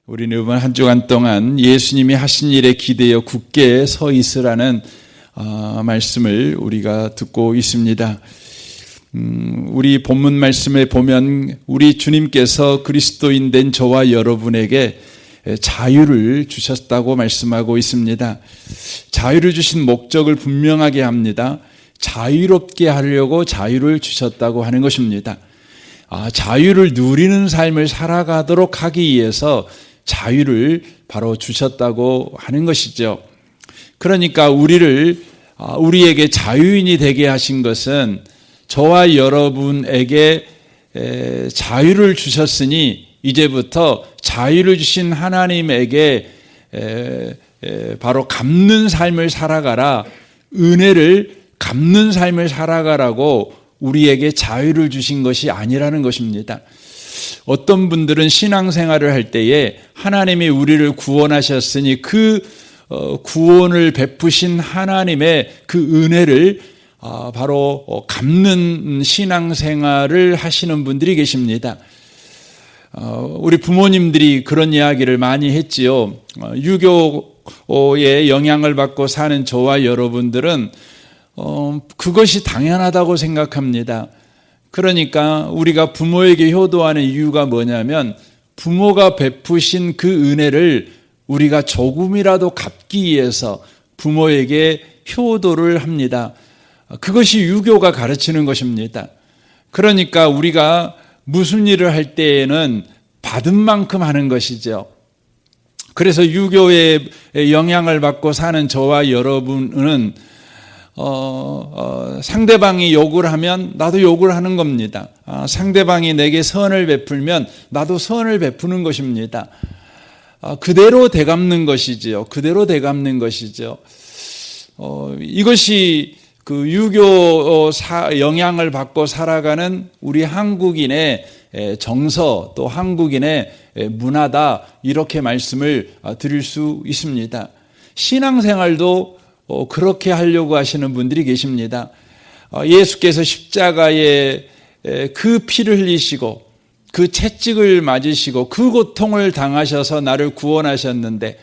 우리는 이번 한 주간 동안 예수님이 하신 일에 기대어 굳게 서 있으라는 말씀을 우리가 듣고 있습니다. 우리 본문 말씀에 보면 우리 주님께서 그리스도인 된 저와 여러분에게 자유를 주셨다고 말씀하고 있습니다. 자유를 주신 목적을 분명하게 합니다. 자유롭게 하려고 자유를 주셨다고 하는 것입니다. 자유를 누리는 삶을 살아가도록 하기 위해서 자유를 바로 주셨다고 하는 것이죠. 그러니까 우리에게 자유인이 되게 하신 것은 저와 여러분에게 자유를 주셨으니 이제부터 자유를 주신 하나님에게 바로 갚는 삶을 살아가라, 은혜를 갚는 삶을 살아가라고 우리에게 자유를 주신 것이 아니라는 것입니다. 어떤 분들은 신앙생활을 할 때에 하나님이 우리를 구원하셨으니 그 구원을 베푸신 하나님의 그 은혜를 바로 갚는 신앙생활을 하시는 분들이 계십니다. 우리 부모님들이 그런 이야기를 많이 했지요. 유교의 영향을 받고 사는 저와 여러분들은 그것이 당연하다고 생각합니다. 그러니까 우리가 부모에게 효도하는 이유가 뭐냐면 부모가 베푸신 그 은혜를 우리가 조금이라도 갚기 위해서 부모에게 효도를 합니다. 그것이 유교가 가르치는 것입니다. 그러니까 우리가 무슨 일을 할 때에는 받은 만큼 하는 것이죠. 그래서 유교의 영향을 받고 사는 저와 여러분은 상대방이 욕을 하면 나도 욕을 하는 겁니다. 상대방이 내게 선을 베풀면 나도 선을 베푸는 것입니다. 그대로 되갚는 것이지요. 그대로 되갚는 것이죠. 이것이 그 유교 영향을 받고 살아가는 우리 한국인의 정서 또 한국인의 문화다, 이렇게 말씀을 드릴 수 있습니다. 신앙생활도 그렇게 하려고 하시는 분들이 계십니다. 예수께서 십자가에 그 피를 흘리시고 그 채찍을 맞으시고 그 고통을 당하셔서 나를 구원하셨는데,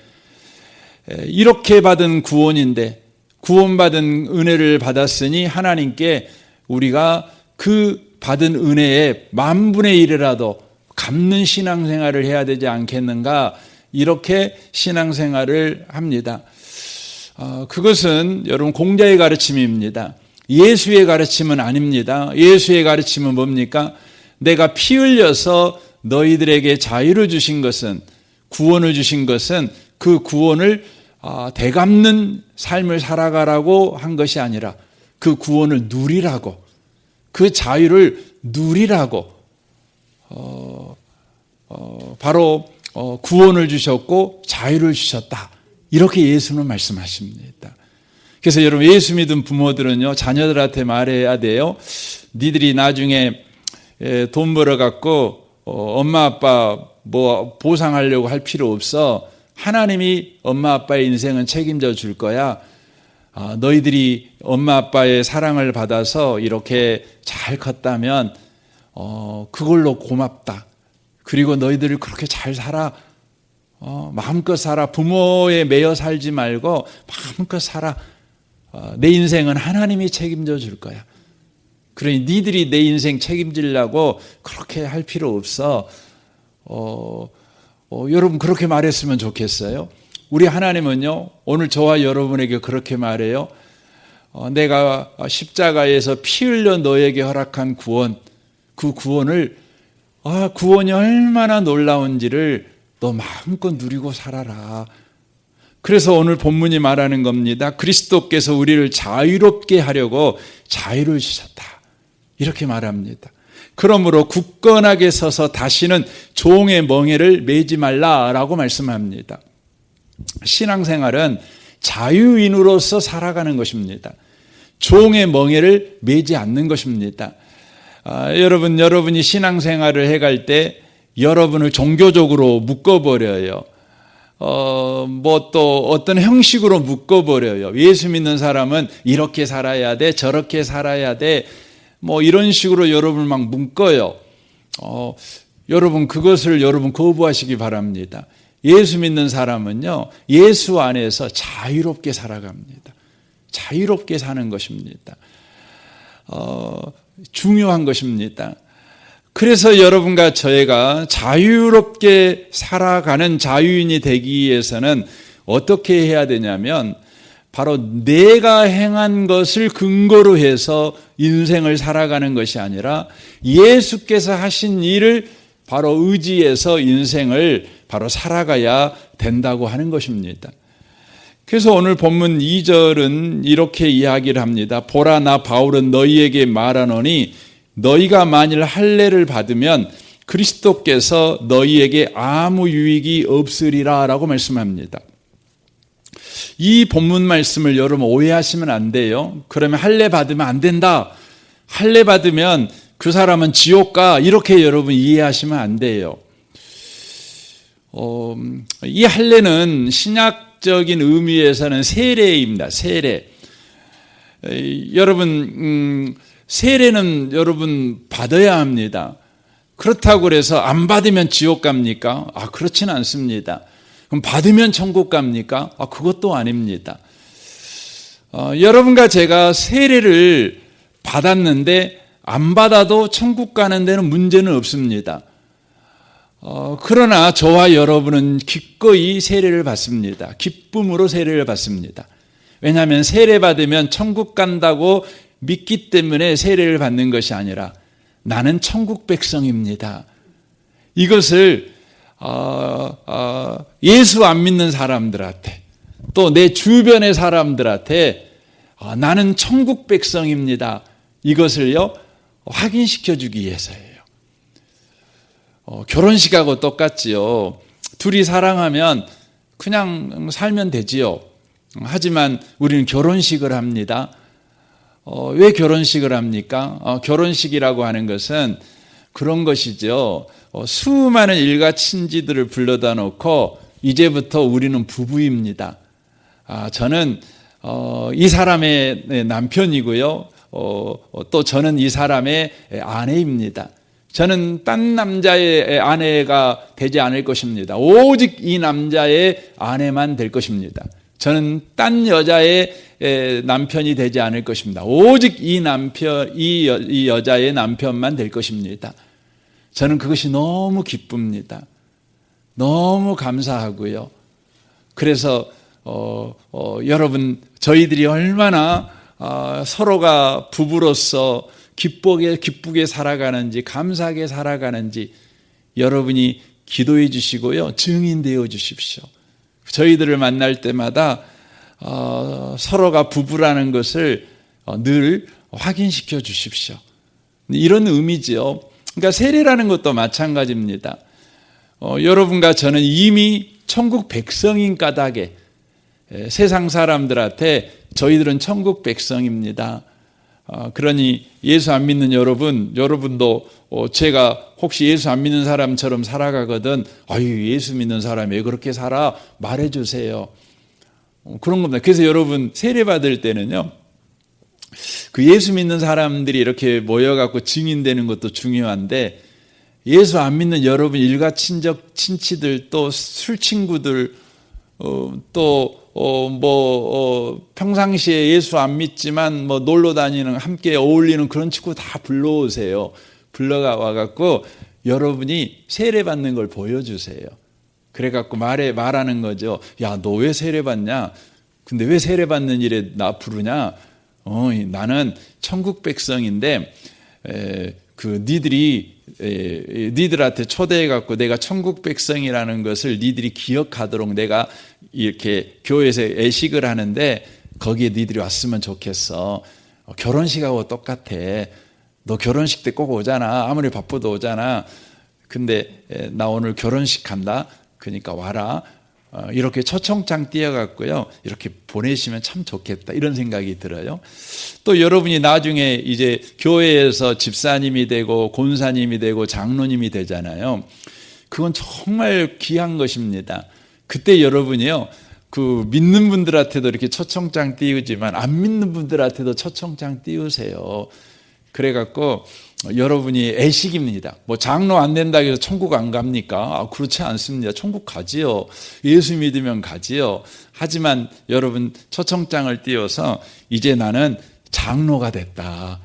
이렇게 받은 구원인데 구원받은 은혜를 받았으니 하나님께 우리가 그 받은 은혜의 10,000분의 1이라도 갚는 신앙생활을 해야 되지 않겠는가, 이렇게 신앙생활을 합니다. 그것은 여러분 공자의 가르침입니다. 예수의 가르침은 아닙니다. 예수의 가르침은 뭡니까? 내가 피 흘려서 너희들에게 자유를 주신 것은, 구원을 주신 것은 그 구원을 되갚는 삶을 살아가라고 한 것이 아니라 그 구원을 누리라고, 그 자유를 누리라고 바로 구원을 주셨고 자유를 주셨다, 이렇게 예수는 말씀하십니다. 그래서 여러분, 예수 믿은 부모들은요, 자녀들한테 말해야 돼요. 니들이 나중에 돈 벌어갖고 엄마 아빠 뭐 보상하려고 할 필요 없어. 하나님이 엄마 아빠의 인생은 책임져 줄 거야. 너희들이 엄마 아빠의 사랑을 받아서 이렇게 잘 컸다면 그걸로 고맙다. 그리고 너희들을 그렇게 잘 살아. 마음껏 살아. 부모에 매여 살지 말고 마음껏 살아. 내 인생은 하나님이 책임져 줄 거야. 그러니 니들이 내 인생 책임지려고 그렇게 할 필요 없어. 여러분, 그렇게 말했으면 좋겠어요. 우리 하나님은요, 오늘 저와 여러분에게 그렇게 말해요. 내가 십자가에서 피 흘려 너에게 허락한 구원, 그 구원을 구원이 얼마나 놀라운지를 너 마음껏 누리고 살아라. 그래서 오늘 본문이 말하는 겁니다. 그리스도께서 우리를 자유롭게 하려고 자유를 주셨다, 이렇게 말합니다. 그러므로 굳건하게 서서 다시는 종의 멍에를 매지 말라라고 말씀합니다. 신앙생활은 자유인으로서 살아가는 것입니다. 종의 멍에를 매지 않는 것입니다. 여러분이 신앙생활을 해갈 때 여러분을 종교적으로 묶어버려요. 뭐 또 어떤 형식으로 묶어버려요. 예수 믿는 사람은 이렇게 살아야 돼, 저렇게 살아야 돼, 뭐 이런 식으로 여러분을 막 묶어요. 여러분, 그것을 여러분 거부하시기 바랍니다. 예수 믿는 사람은요, 예수 안에서 자유롭게 살아갑니다. 자유롭게 사는 것입니다. 중요한 것입니다. 그래서 여러분과 저희가 자유롭게 살아가는 자유인이 되기 위해서는 어떻게 해야 되냐면, 바로 내가 행한 것을 근거로 해서 인생을 살아가는 것이 아니라 예수께서 하신 일을 바로 의지해서 인생을 바로 살아가야 된다고 하는 것입니다. 그래서 오늘 본문 2절은 이렇게 이야기를 합니다. 보라, 나 바울은 너희에게 말하노니 너희가 만일 할례를 받으면 그리스도께서 너희에게 아무 유익이 없으리라 라고 말씀합니다. 이 본문 말씀을 여러분 오해하시면 안 돼요. 그러면 할례 받으면 안 된다, 할례 받으면 그 사람은 지옥 가, 이렇게 여러분 이해하시면 안 돼요. 이 할례는 신약적인 의미에서는 세례입니다. 세례. 여러분, 세례는 여러분 받아야 합니다. 그렇다고 해서 안 받으면 지옥 갑니까? 그렇지는 않습니다. 그럼 받으면 천국 갑니까? 그것도 아닙니다. 여러분과 제가 세례를 받았는데 안 받아도 천국 가는 데는 문제는 없습니다. 그러나 저와 여러분은 기꺼이 세례를 받습니다. 기쁨으로 세례를 받습니다. 왜냐하면 세례 받으면 천국 간다고 믿기 때문에 세례를 받는 것이 아니라 나는 천국 백성입니다. 이것을 예수 안 믿는 사람들한테, 또 내 주변의 사람들한테 나는 천국 백성입니다, 이것을요 확인시켜 주기 위해서예요. 결혼식하고 똑같지요. 둘이 사랑하면 그냥 살면 되지요. 하지만 우리는 결혼식을 합니다. 왜 결혼식을 합니까? 결혼식이라고 하는 것은 그런 것이죠. 수많은 일가 친지들을 불러다 놓고 이제부터 우리는 부부입니다. 저는 이 사람의 남편이고요. 또 저는 이 사람의 아내입니다. 저는 딴 남자의 아내가 되지 않을 것입니다. 오직 이 남자의 아내만 될 것입니다. 저는 딴 여자의 남편이 되지 않을 것입니다. 오직 이 여자의 남편만 될 것입니다. 저는 그것이 너무 기쁩니다. 너무 감사하고요. 그래서 여러분, 저희들이 얼마나 서로가 부부로서 기쁘게 살아가는지, 감사하게 살아가는지 여러분이 기도해 주시고요, 증인되어 주십시오. 저희들을 만날 때마다 서로가 부부라는 것을 늘 확인시켜 주십시오. 이런 의미지요. 그러니까 세례라는 것도 마찬가지입니다. 여러분과 저는 이미 천국 백성인 까닭에 세상 사람들한테 저희들은 천국 백성입니다. 그러니 예수 안 믿는 여러분도 제가 혹시 예수 안 믿는 사람처럼 살아가거든, 예수 믿는 사람이 왜 그렇게 살아? 말해주세요. 그런 겁니다. 그래서 여러분 세례 받을 때는요, 그 예수 믿는 사람들이 이렇게 모여갖고 증인되는 것도 중요한데, 예수 안 믿는 여러분 일가 친척 친치들, 또 술 친구들, 평상시에 예수 안 믿지만 놀러 다니는, 함께 어울리는 그런 친구 다 불러오세요. 불러가 와갖고 여러분이 세례 받는 걸 보여주세요. 그래갖고 말하는 거죠. 야, 너 왜 세례 받냐? 근데 왜 세례 받는 일에 나 부르냐? 나는 천국 백성인데 니들한테 초대해갖고 내가 천국 백성이라는 것을 니들이 기억하도록 내가 이렇게 교회에서 애식을 하는데 거기에 니들이 왔으면 좋겠어. 결혼식하고 똑같아. 너 결혼식 때 꼭 오잖아. 아무리 바빠도 오잖아. 근데 나 오늘 결혼식 한다. 그러니까 와라. 이렇게 초청장 띄어갖고요, 이렇게 보내시면 참 좋겠다, 이런 생각이 들어요. 또 여러분이 나중에 이제 교회에서 집사님이 되고 권사님이 되고 장로님이 되잖아요. 그건 정말 귀한 것입니다. 그때 여러분이요, 그 믿는 분들한테도 이렇게 초청장 띄우지만 안 믿는 분들한테도 초청장 띄우세요. 그래갖고 여러분이 애식입니다. 뭐 장로 안 된다고 해서 천국 안 갑니까? 그렇지 않습니다. 천국 가지요. 예수 믿으면 가지요. 하지만 여러분 초청장을 띄워서 이제 나는 장로가 됐다.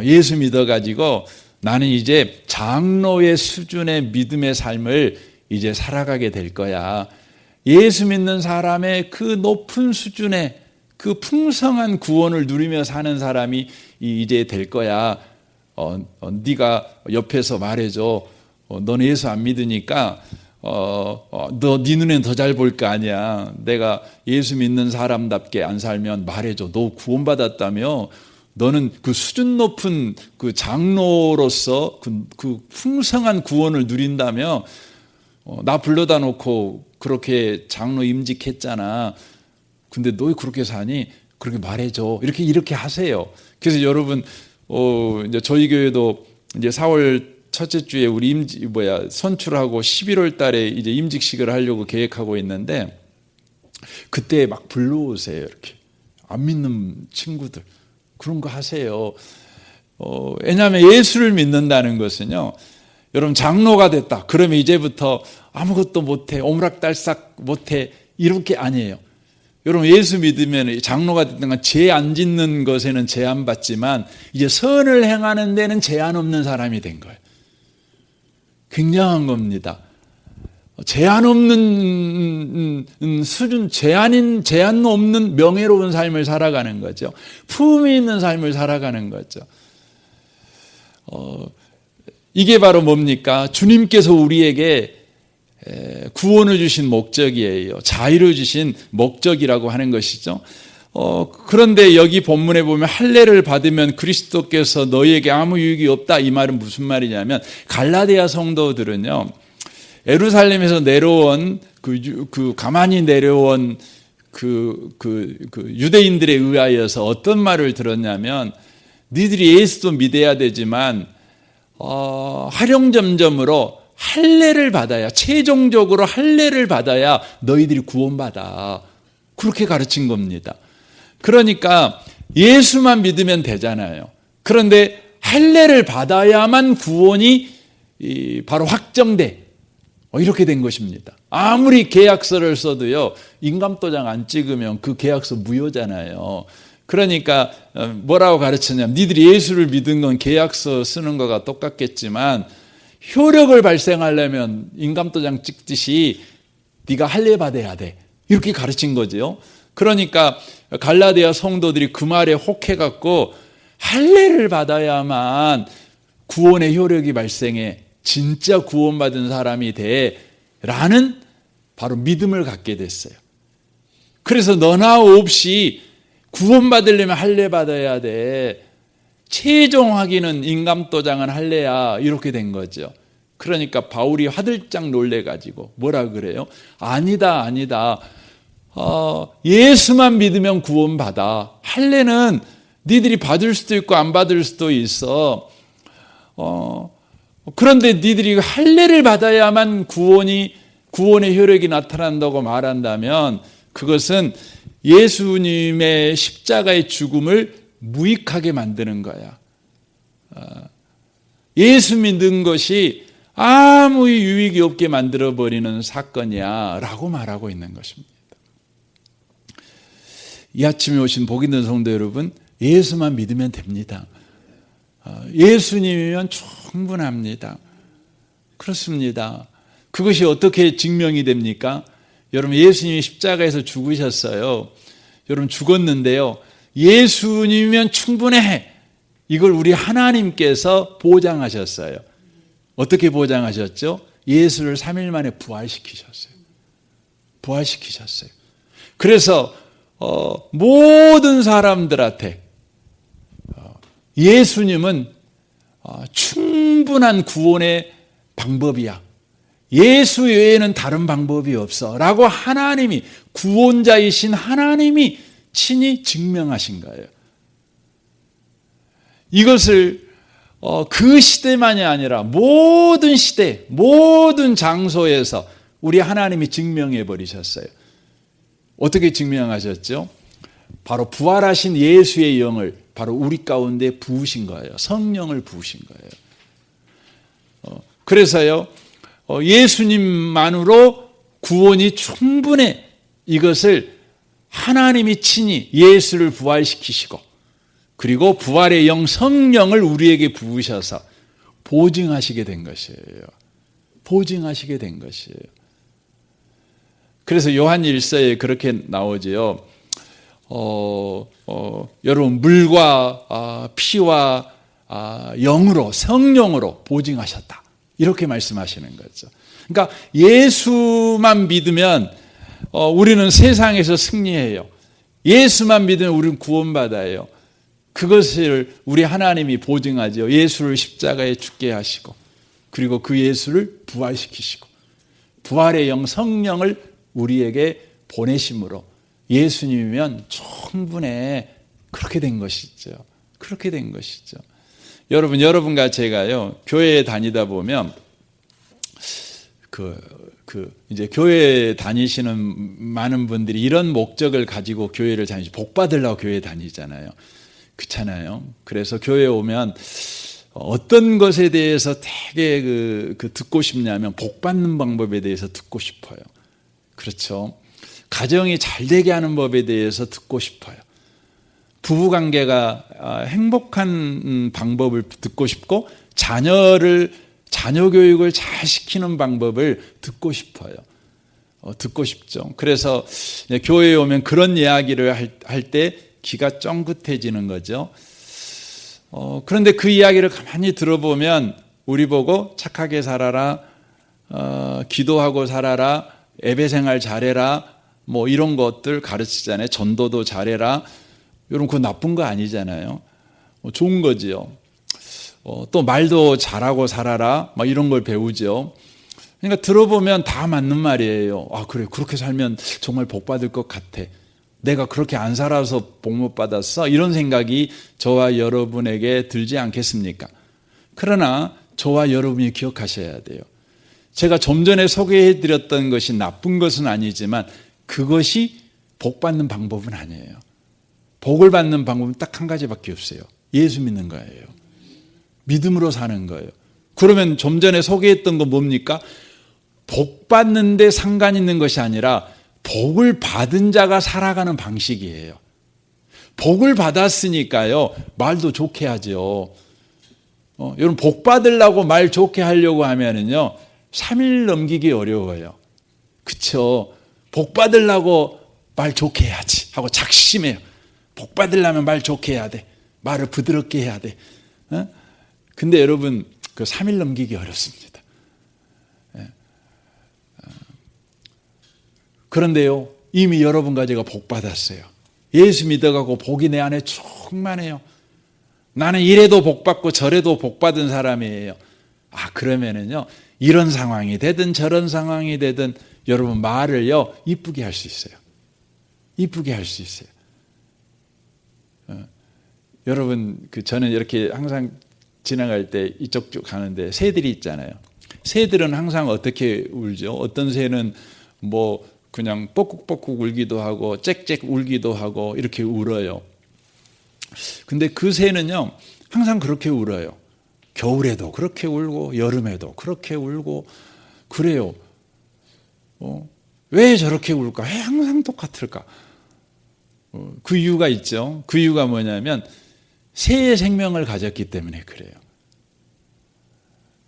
예수 믿어가지고 나는 이제 장로의 수준의 믿음의 삶을 이제 살아가게 될 거야. 예수 믿는 사람의 그 높은 수준의 그 풍성한 구원을 누리며 사는 사람이 이제 될 거야. 네가 옆에서 말해줘. 너는 예수 안 믿으니까 너 네 눈엔 더 잘 볼 거 아니야. 내가 예수 믿는 사람답게 안 살면 말해줘. 너 구원받았다며. 너는 그 수준 높은 그 장로로서 그 풍성한 구원을 누린다며. 나 불러다 놓고 그렇게 장로 임직했잖아. 근데 너 그렇게 사니? 그렇게 말해줘. 이렇게 하세요. 그래서 여러분, 이제 저희 교회도 이제 4월 첫째 주에 우리 선출하고 11월 달에 이제 임직식을 하려고 계획하고 있는데, 그때 막 불러오세요. 이렇게. 안 믿는 친구들. 그런 거 하세요. 왜냐하면 예수를 믿는다는 것은요, 여러분 장로가 됐다. 그러면 이제부터 아무것도 못해. 오므락달싹 못해. 이렇게 아니에요. 여러분 예수 믿으면 장로가 됐던 건 죄 안 짓는 것에는 제한 받지만 이제 선을 행하는 데는 제한 없는 사람이 된 거예요. 굉장한 겁니다. 제한 없는 수준, 제한 없는 명예로운 삶을 살아가는 거죠. 품위 있는 삶을 살아가는 거죠. 이게 바로 뭡니까? 주님께서 우리에게 구원을 주신 목적이에요. 자유를 주신 목적이라고 하는 것이죠. 그런데 여기 본문에 보면 할례를 받으면 그리스도께서 너희에게 아무 유익이 없다. 이 말은 무슨 말이냐면 갈라디아 성도들은요, 예루살렘에서 내려온 가만히 내려온 유대인들에 의하여서 어떤 말을 들었냐면, 니들이 예수도 믿어야 되지만 활용점점으로 할례를 받아야, 최종적으로 할례를 받아야 너희들이 구원받아. 그렇게 가르친 겁니다. 그러니까 예수만 믿으면 되잖아요. 그런데 할례를 받아야만 구원이 바로 확정돼. 이렇게 된 것입니다. 아무리 계약서를 써도요, 인감도장 안 찍으면 그 계약서 무효잖아요. 그러니까 뭐라고 가르쳤냐면, 니들이 예수를 믿은 건 계약서 쓰는 거가 똑같겠지만 효력을 발생하려면 인감도장 찍듯이 네가 할례 받아야 돼. 이렇게 가르친 거죠. 그러니까 갈라디아 성도들이 그 말에 혹해갖고 할례를 받아야만 구원의 효력이 발생해. 진짜 구원받은 사람이 돼. 라는 바로 믿음을 갖게 됐어요. 그래서 너나 없이 구원받으려면 할례 받아야 돼. 최종 확인은 인감도장은 할례야. 이렇게 된 거죠. 그러니까 바울이 화들짝 놀래가지고 뭐라 그래요? 아니다. 예수만 믿으면 구원받아. 할례는 니들이 받을 수도 있고 안 받을 수도 있어. 그런데 니들이 할례를 받아야만 구원의 효력이 나타난다고 말한다면 그것은 예수님의 십자가의 죽음을 무익하게 만드는 거야. 예수 믿는 것이 아무 유익이 없게 만들어버리는 사건이야 라고 말하고 있는 것입니다. 이 아침에 오신 복 있는 성도 여러분, 예수만 믿으면 됩니다. 예수님이면 충분합니다. 그렇습니다. 그것이 어떻게 증명이 됩니까? 여러분 예수님이 십자가에서 죽으셨어요. 여러분 죽었는데요, 예수님이면 충분해. 이걸 우리 하나님께서 보장하셨어요. 어떻게 보장하셨죠? 예수를 3일 만에 부활시키셨어요. 그래서 모든 사람들한테 예수님은 충분한 구원의 방법이야. 예수 외에는 다른 방법이 없어. 라고 하나님이, 구원자이신 하나님이 친히 증명하신 거예요. 이것을 그 시대만이 아니라 모든 시대, 모든 장소에서 우리 하나님이 증명해 버리셨어요. 어떻게 증명하셨죠? 바로 부활하신 예수의 영을 바로 우리 가운데 부으신 거예요. 성령을 부으신 거예요. 그래서요, 예수님만으로 구원이 충분해. 이것을 하나님이 친히 예수를 부활시키시고 그리고 부활의 영 성령을 우리에게 부으셔서 보증하시게 된 것이에요. 보증하시게 된 것이에요. 그래서 요한 1서에 그렇게 나오지요. 여러분 물과 피와 영으로 성령으로 보증하셨다. 이렇게 말씀하시는 거죠. 그러니까 예수만 믿으면 우리는 세상에서 승리해요. 예수만 믿으면 우리는 구원받아요. 그것을 우리 하나님이 보증하죠. 예수를 십자가에 죽게 하시고 그리고 그 예수를 부활시키시고 부활의 영 성령을 우리에게 보내심으로 예수님이면 충분해. 그렇게 된 것이죠. 그렇게 된 것이죠. 여러분과 제가요, 교회에 다니다 보면 이제 교회에 다니시는 많은 분들이 이런 목적을 가지고 교회를 다니시, 복 받으려고 교회에 다니잖아요. 그렇잖아요. 그래서 교회에 오면 어떤 것에 대해서 되게 듣고 싶냐면 복 받는 방법에 대해서 듣고 싶어요. 그렇죠. 가정이 잘 되게 하는 법에 대해서 듣고 싶어요. 부부관계가 행복한 방법을 듣고 싶고 자녀 교육을 잘 시키는 방법을 듣고 싶어요. 듣고 싶죠. 그래서 교회에 오면 그런 이야기를 할 때 귀가 쫑긋해지는 거죠. 그런데 그 이야기를 가만히 들어보면 우리 보고 착하게 살아라, 기도하고 살아라, 예배생활 잘해라, 뭐 이런 것들 가르치잖아요. 전도도 잘해라. 여러분 그거 나쁜 거 아니잖아요. 좋은 거지요. 또 말도 잘하고 살아라, 막 이런 걸 배우죠. 그러니까 들어보면 다 맞는 말이에요. 아 그래, 그렇게 살면 정말 복 받을 것 같아. 내가 그렇게 안 살아서 복 못 받았어? 이런 생각이 저와 여러분에게 들지 않겠습니까? 그러나 저와 여러분이 기억하셔야 돼요. 제가 좀 전에 소개해드렸던 것이 나쁜 것은 아니지만 그것이 복 받는 방법은 아니에요. 복을 받는 방법은 딱 한 가지밖에 없어요. 예수 믿는 거예요. 믿음으로 사는 거예요. 그러면 좀 전에 소개했던 건 뭡니까? 복 받는데 상관 있는 것이 아니라 복을 받은 자가 살아가는 방식이에요. 복을 받았으니까요, 말도 좋게 하죠. 여러분, 복 받으려고 말 좋게 하려고 하면은요, 3일 넘기기 어려워요. 그쵸? 복 받으려고 말 좋게 해야지 하고 작심해요. 복 받으려면 말 좋게 해야 돼. 말을 부드럽게 해야 돼. 근데 여러분, 그 3일 넘기기 어렵습니다. 그런데요, 이미 여러분과 제가 복 받았어요. 예수 믿어가고 복이 내 안에 충만해요. 나는 이래도 복 받고 저래도 복 받은 사람이에요. 그러면은요, 이런 상황이 되든 저런 상황이 되든 여러분 말을요, 이쁘게 할 수 있어요. 이쁘게 할 수 있어요. 여러분, 저는 이렇게 항상 지나갈 때 이쪽 쭉 가는데 새들이 있잖아요. 새들은 항상 어떻게 울죠? 어떤 새는 뭐 그냥 뻑꾹뻑꾹 울기도 하고 짹짹 울기도 하고 이렇게 울어요. 근데 그 새는요, 항상 그렇게 울어요. 겨울에도 그렇게 울고 여름에도 그렇게 울고 그래요. 왜 저렇게 울까? 왜 항상 똑같을까? 그 이유가 있죠. 그 이유가 뭐냐면 새의 생명을 가졌기 때문에 그래요.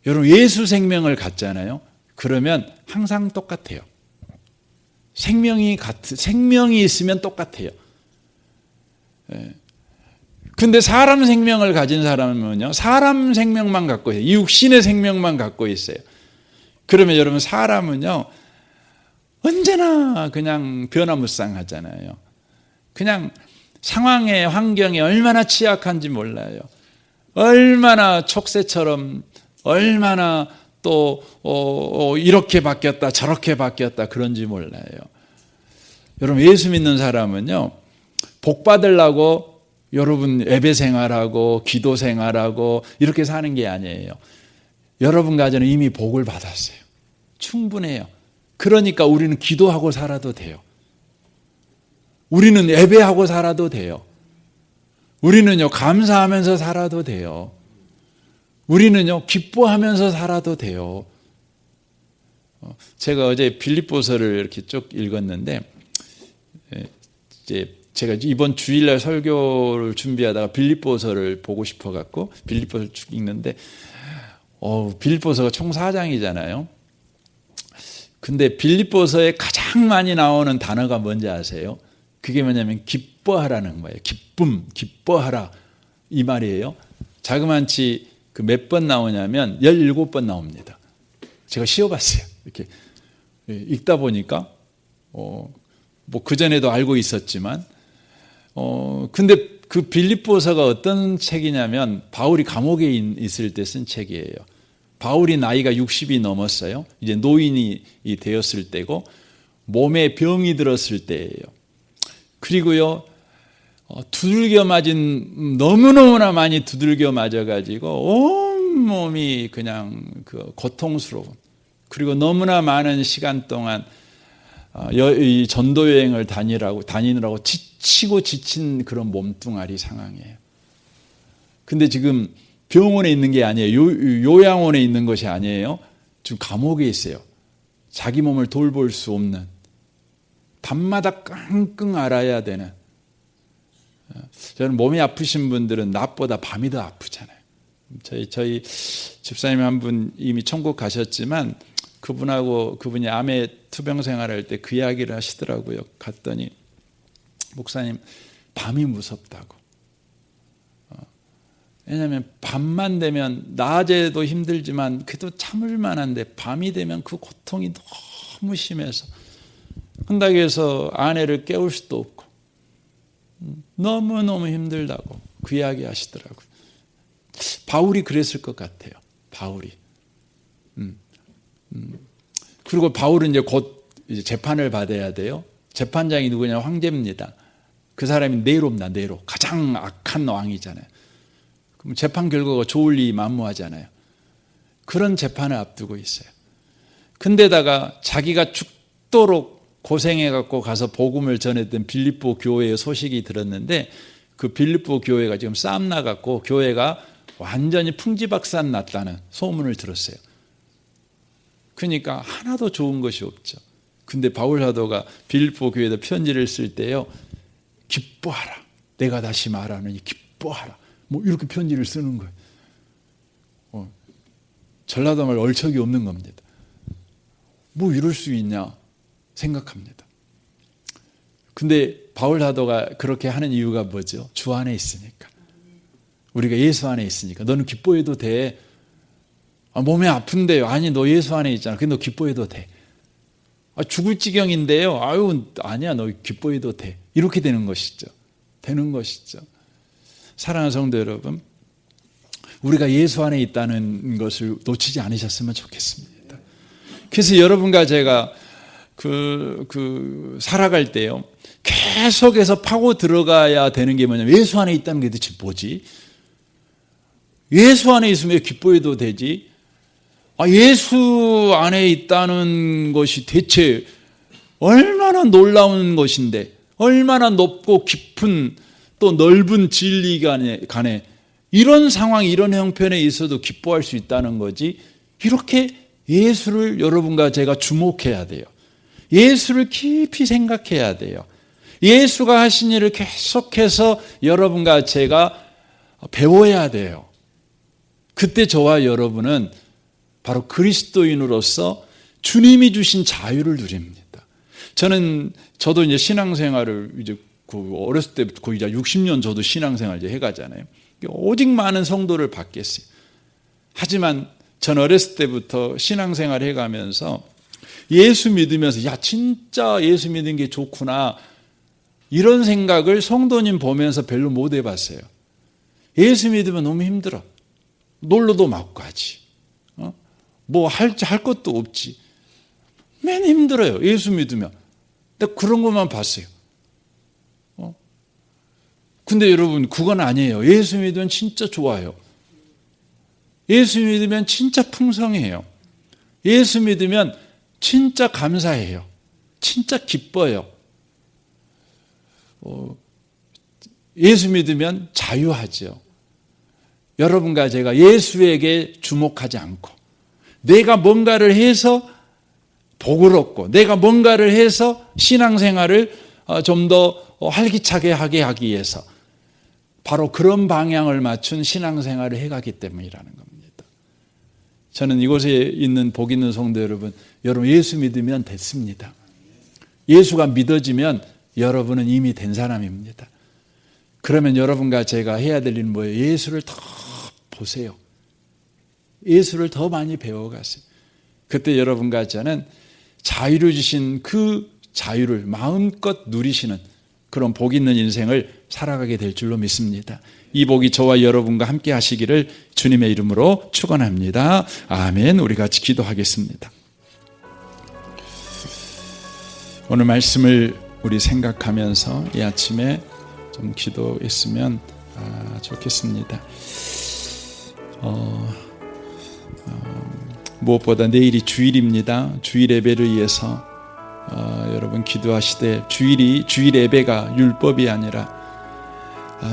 여러분, 예수 생명을 갖잖아요. 그러면 항상 똑같아요. 생명이 있으면 똑같아요. 근데 사람 생명을 가진 사람은요, 사람 생명만 갖고 있어요. 육신의 생명만 갖고 있어요. 그러면 여러분, 사람은요, 언제나 그냥 변화무쌍하잖아요. 그냥 상황에, 환경에 얼마나 취약한지 몰라요. 얼마나 촉새처럼, 얼마나 또 이렇게 바뀌었다 저렇게 바뀌었다 그런지 몰라요. 여러분, 예수 믿는 사람은요, 복 받으려고 여러분 예배 생활하고 기도 생활하고 이렇게 사는 게 아니에요. 여러분 가정은 이미 복을 받았어요. 충분해요. 그러니까 우리는 기도하고 살아도 돼요. 우리는 예배하고 살아도 돼요. 우리는요, 감사하면서 살아도 돼요. 우리는요, 기뻐하면서 살아도 돼요. 제가 어제 빌립보서를 이렇게 쭉 읽었는데, 이제 제가 이번 주일날 설교를 준비하다가 빌립보서를 보고 싶어갖고 빌립보서를 쭉 읽는데, 빌립보서가 총 4장이잖아요. 근데 빌립보서에 가장 많이 나오는 단어가 뭔지 아세요? 그게 뭐냐면 기뻐하라는 거예요. 기쁨, 기뻐하라 이 말이에요. 자그만치 그 몇 번 나오냐면 17번 나옵니다. 제가 씌워봤어요. 이렇게 읽다 보니까 뭐 그전에도 알고 있었지만 근데 그 빌립보서가 어떤 책이냐면 바울이 감옥에 있을 때 쓴 책이에요. 바울이 나이가 60이 넘었어요. 이제 노인이 되었을 때고 몸에 병이 들었을 때예요. 그리고요, 두들겨 맞은, 너무너무나 많이 두들겨 맞아가지고 온몸이 그냥 그 고통스러운, 그리고 너무나 많은 시간 동안 이 전도 여행을 다니느라고 지치고 지친 그런 몸뚱아리 상황이에요. 근데 지금 병원에 있는 게 아니에요. 요양원에 있는 것이 아니에요. 지금 감옥에 있어요. 자기 몸을 돌볼 수 없는, 밤마다 끙끙 앓아야 되는. 저는 몸이 아프신 분들은 낮보다 밤이 더 아프잖아요. 저희 집사님 한 분 이미 천국 가셨지만 그분이 암에 투병 생활할 때 그 이야기를 하시더라고요. 갔더니 목사님, 밤이 무섭다고. 왜냐하면 밤만 되면 낮에도 힘들지만 그래도 참을 만한데 밤이 되면 그 고통이 너무 심해서 한다고 해서 아내를 깨울 수도 없고 너무너무 힘들다고 그 이야기 하시더라고요. 바울이 그랬을 것 같아요. 바울이. 그리고 바울은 이제 곧 이제 재판을 받아야 돼요. 재판장이 누구냐? 황제입니다. 그 사람이 네로입니다. 네로. 가장 악한 왕이잖아요. 그럼 재판 결과가 좋을 리 만무하잖아요. 그런 재판을 앞두고 있어요. 근데다가 자기가 죽도록 고생해갖고 가서 복음을 전했던 빌립보 교회의 소식이 들었는데 그 빌립보 교회가 지금 싸움 나갖고 교회가 완전히 풍지박산 났다는 소문을 들었어요. 그러니까 하나도 좋은 것이 없죠. 근데 바울 사도가 빌립보 교회에다 편지를 쓸 때요, 기뻐하라. 내가 다시 말하느니 기뻐하라. 뭐 이렇게 편지를 쓰는 거예요. 전라도 말 얼척이 없는 겁니다. 뭐 이럴 수 있냐 생각합니다. 근데 바울 사도가 그렇게 하는 이유가 뭐죠? 주 안에 있으니까. 우리가 예수 안에 있으니까. 너는 기뻐해도 돼. 몸이 아픈데요. 아니, 너 예수 안에 있잖아. 근데 너 기뻐해도 돼. 죽을 지경인데요. 아니야, 너 기뻐해도 돼. 이렇게 되는 것이죠. 되는 것이죠. 사랑하는 성도 여러분, 우리가 예수 안에 있다는 것을 놓치지 않으셨으면 좋겠습니다. 그래서 여러분과 제가 살아갈 때요, 계속해서 파고 들어가야 되는 게 뭐냐면, 예수 안에 있다는 게 대체 뭐지? 예수 안에 있으면 기뻐해도 되지? 예수 안에 있다는 것이 대체 얼마나 놀라운 것인데, 얼마나 높고 깊은 또 넓은 진리 간에 이런 상황, 이런 형편에 있어도 기뻐할 수 있다는 거지. 이렇게 예수를 여러분과 제가 주목해야 돼요. 예수를 깊이 생각해야 돼요. 예수가 하신 일을 계속해서 여러분과 제가 배워야 돼요. 그때 저와 여러분은 바로 그리스도인으로서 주님이 주신 자유를 누립니다. 저도 이제 신앙생활을 이제 어렸을 때부터 거의 60년 저도 신앙생활 이제 해가잖아요. 오직 많은 성도를 받겠어요. 하지만 전 어렸을 때부터 신앙생활 해가면서 예수 믿으면서 진짜 예수 믿는 게 좋구나 이런 생각을 성도님 보면서 별로 못 해봤어요. 예수 믿으면 너무 힘들어. 놀러도 못 가지. 뭐 할 것도 없지. 맨 힘들어요. 예수 믿으면. 근데 그런 것만 봤어요. 근데 여러분, 그건 아니에요. 예수 믿으면 진짜 좋아요. 예수 믿으면 진짜 풍성해요. 예수 믿으면 진짜 감사해요. 진짜 기뻐요. 예수 믿으면 자유하죠. 여러분과 제가 예수에게 주목하지 않고 내가 뭔가를 해서 복을 얻고 내가 뭔가를 해서 신앙생활을 좀 더 활기차게 하기 위해서 바로 그런 방향을 맞춘 신앙생활을 해가기 때문이라는 겁니다. 저는 이곳에 있는 복 있는 성도 여러분 예수 믿으면 됐습니다. 예수가 믿어지면 여러분은 이미 된 사람입니다. 그러면 여러분과 제가 해야 될 일은 뭐예요? 예수를 더 보세요. 예수를 더 많이 배워가세요. 그때 여러분과 저는 자유를 주신 그 자유를 마음껏 누리시는 그런 복 있는 인생을 살아가게 될 줄로 믿습니다. 이 복이 저와 여러분과 함께 하시기를 주님의 이름으로 축원합니다. 아멘. 우리 같이 기도하겠습니다. 오늘 말씀을 우리 생각하면서 이 아침에 좀 기도했으면 좋겠습니다. 무엇보다 내일이 주일입니다. 주일 예배를 위해서 여러분 기도하시되 주일 예배가 율법이 아니라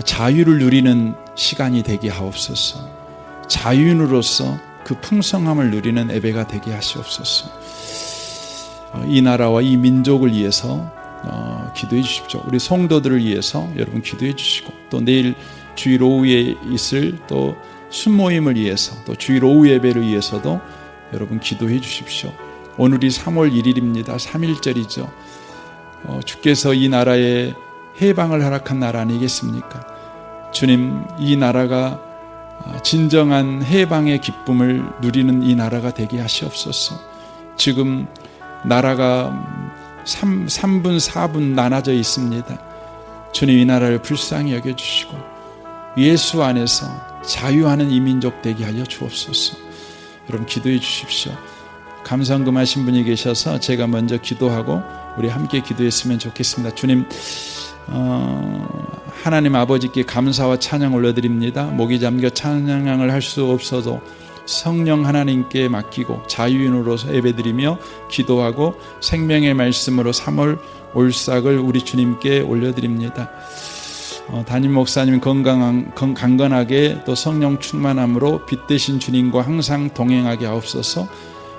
자유를 누리는 시간이 되게 하옵소서. 자유인으로서 그 풍성함을 누리는 예배가 되게 하시옵소서. 이 나라와 이 민족을 위해서 기도해 주십시오. 우리 성도들을 위해서 여러분 기도해 주시고 또 내일 주일 오후에 있을 또 순모임을 위해서 또 주일 오후 예배를 위해서도 여러분 기도해 주십시오. 오늘이 3월 1일입니다. 3.1절이죠. 주께서 이 나라에 해방을 허락한 나라 아니겠습니까? 주님, 이 나라가 진정한 해방의 기쁨을 누리는 이 나라가 되게 하시옵소서. 지금 나라가 3분 4분 나눠져 있습니다. 주님, 이 나라를 불쌍히 여겨주시고 예수 안에서 자유하는 이 민족 되게 하여 주옵소서. 여러분 기도해 주십시오. 감상금하신 분이 계셔서 제가 먼저 기도하고 우리 함께 기도했으면 좋겠습니다. 주님, 하나님 아버지께 감사와 찬양 올려드립니다. 목이 잠겨 찬양을 할 수 없어도 성령 하나님께 맡기고 자유인으로서 예배드리며 기도하고 생명의 말씀으로 3월 올싹을 우리 주님께 올려드립니다. 담임 목사님 강건하게 또 성령 충만함으로 빛 되신 주님과 항상 동행하게 하옵소서.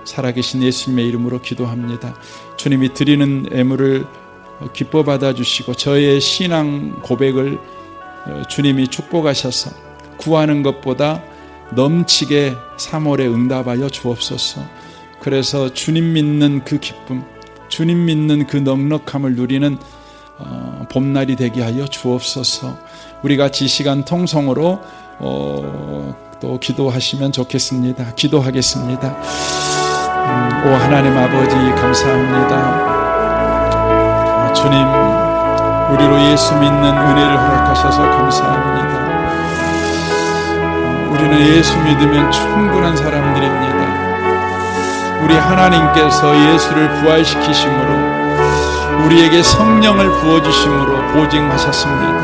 살아계신 예수님의 이름으로 기도합니다. 주님이 드리는 예물을 기뻐 받아주시고 저의 신앙 고백을 주님이 축복하셔서 구하는 것보다 넘치게 3월에 응답하여 주옵소서. 그래서 주님 믿는 그 기쁨, 주님 믿는 그 넉넉함을 누리는 봄날이 되게 하여 주옵소서. 우리 같이 이 시간 통성으로 또 기도하시면 좋겠습니다. 기도하겠습니다. 오 하나님 아버지 감사합니다. 주님, 우리로 예수 믿는 은혜를 허락하셔서 감사합니다. 우리는 예수 믿으면 충분한 사람들입니다. 우리 하나님께서 예수를 부활시키심으로 우리에게 성령을 부어주심으로 보증하셨습니다.